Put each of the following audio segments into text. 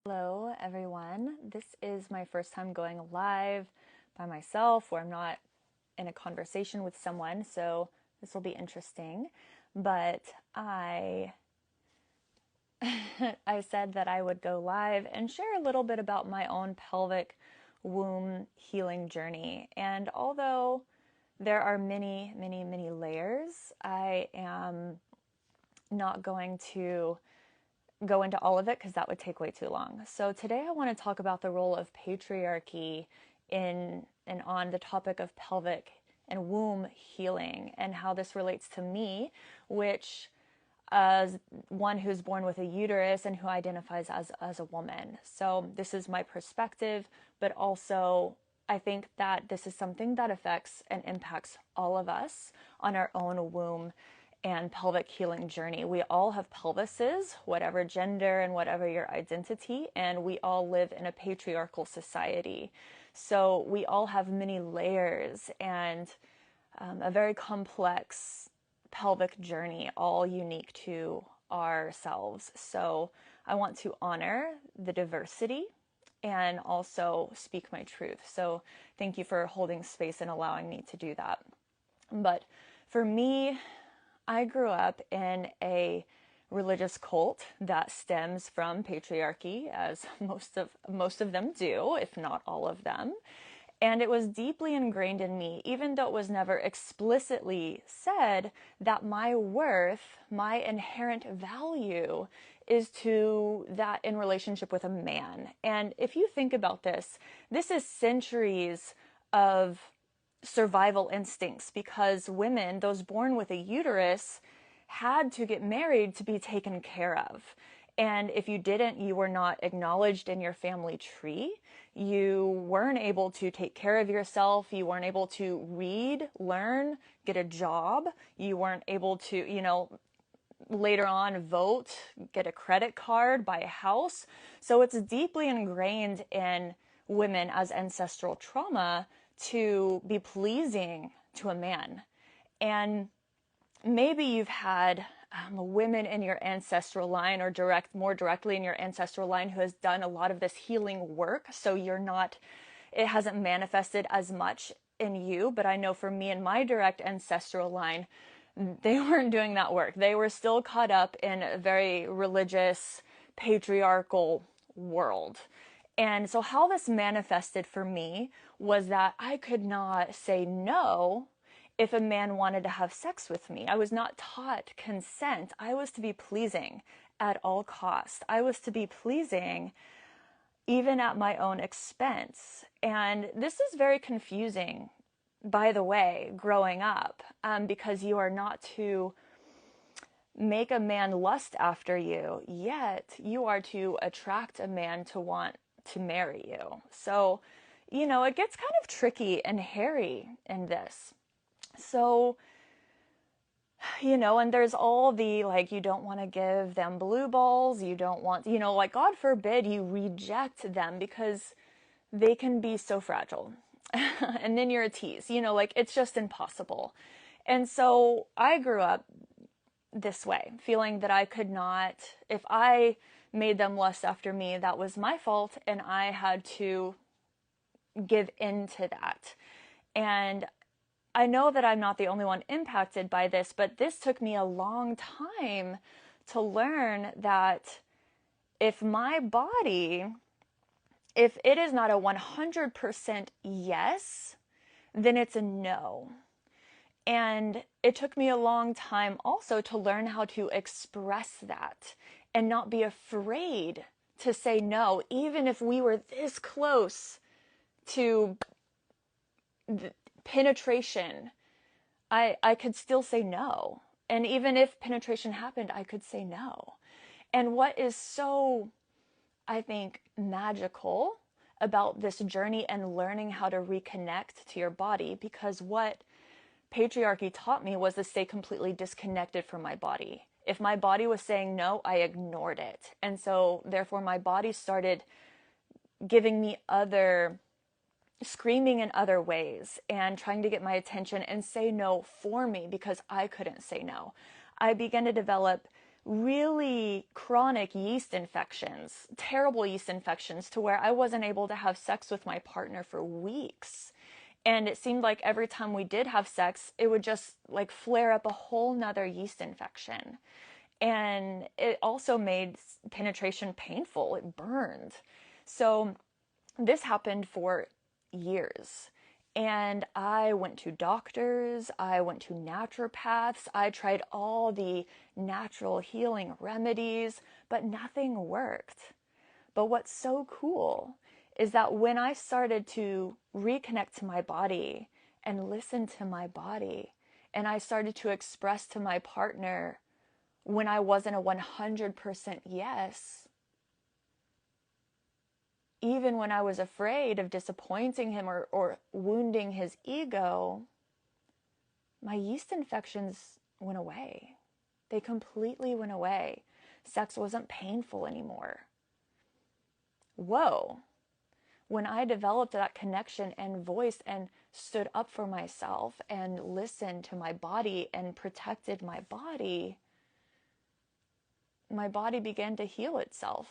Hello, everyone. This is my first time going live by myself where I'm not in a conversation with someone, so this will be interesting. But I said that I would go live and share a little bit about my own pelvic womb healing journey. And although there are many, many, many layers, I am not going to go into all of it because that would take way too long. So today I want to talk about the role of patriarchy in and on the topic of pelvic and womb healing and how this relates to me, which as one who's born with a uterus and who identifies as a woman. So this is my perspective, but also I think that this is something that affects and impacts all of us on our own womb and pelvic healing journey. We all have pelvises, whatever gender and whatever your identity, and we all live in a patriarchal society. So we all have many layers and a very complex pelvic journey, all unique to ourselves. So I want to honor the diversity and also speak my truth. So thank you for holding space and allowing me to do that. But for me, I grew up in a religious cult that stems from patriarchy, as most of them do, if not all of them. And it was deeply ingrained in me, even though it was never explicitly said, that my worth, my inherent value is to that in relationship with a man. And if you think about this, this is centuries of survival instincts because women, those born with a uterus, had to get married to be taken care of. And if you didn't, you were not acknowledged in your family tree. You weren't able to take care of yourself. You weren't able to read, learn, get a job. You weren't able to, later on vote, get a credit card, buy a house. So it's deeply ingrained in women as ancestral trauma to be pleasing to a man. And maybe you've had women in your ancestral line or more directly in your ancestral line who has done a lot of this healing work. So it hasn't manifested as much in you. But I know for me and my direct ancestral line, they weren't doing that work. They were still caught up in a very religious, patriarchal world. And so how this manifested for me was that I could not say no if a man wanted to have sex with me. I was not taught consent. I was to be pleasing at all costs. I was to be pleasing even at my own expense. And this is very confusing, by the way, growing up, because you are not to make a man lust after you, yet you are to attract a man to want to marry you. So, it gets kind of tricky and hairy in this. So, and there's all the, like, you don't want to give them blue balls. You don't want, like, God forbid you reject them because they can be so fragile. And then you're a tease, like, it's just impossible. And so I grew up this way, feeling that I could not, if I made them lust after me, that was my fault, and I had to give in to that. And I know that I'm not the only one impacted by this, but this took me a long time to learn that if my body, if it is not a 100% yes, then it's a no. And it took me a long time also to learn how to express that and not be afraid to say no, even if we were this close to penetration. I could still say no. And even if penetration happened, I could say no. And what is so, I think, magical about this journey and learning how to reconnect to your body, because what patriarchy taught me was to stay completely disconnected from my body. If my body was saying no, I ignored it. And so therefore my body started giving me screaming in other ways and trying to get my attention and say no for me because I couldn't say no. I began to develop really chronic yeast infections, terrible yeast infections, to where I wasn't able to have sex with my partner for weeks. And it seemed like every time we did have sex, it would just like flare up a whole nother yeast infection. And it also made penetration painful. It burned. So this happened for years. And I went to doctors, I went to naturopaths, I tried all the natural healing remedies, but nothing worked. But what's so cool is that when I started to reconnect to my body and listen to my body, and I started to express to my partner when I wasn't a 100% yes, even when I was afraid of disappointing him or wounding his ego, my yeast infections went away. They completely went away. Sex wasn't painful anymore. Whoa. When I developed that connection and voice and stood up for myself and listened to my body and protected my body began to heal itself.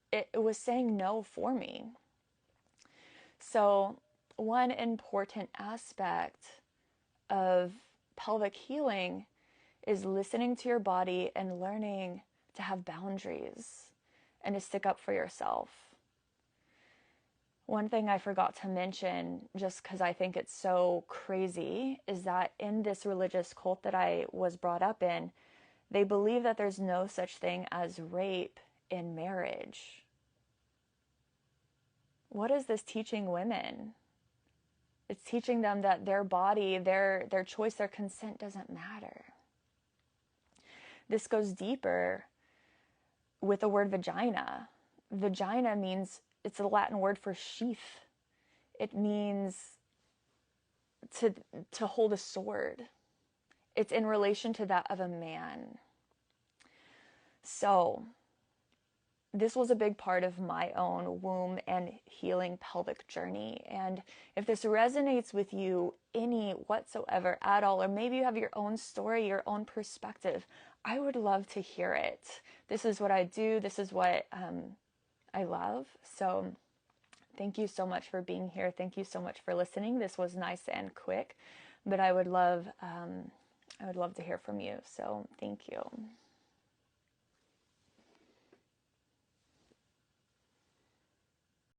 It was saying no for me. So, one important aspect of pelvic healing is listening to your body and learning to have boundaries and to stick up for yourself. One thing I forgot to mention, just because I think it's so crazy, is that in this religious cult that I was brought up in, they believe that there's no such thing as rape in marriage. What is this teaching women? It's teaching them that their body, their choice, their consent doesn't matter. This goes deeper with the word vagina. Vagina means, it's a Latin word for sheath. It means to hold a sword. It's in relation to that of a man. So, this was a big part of my own womb and healing pelvic journey. And if this resonates with you any whatsoever at all, or maybe you have your own story, your own perspective, I would love to hear it. This is what I do. This is what I love. So thank you so much for being here. Thank you so much for listening. This was nice and quick, but I would love to hear from you. So thank you.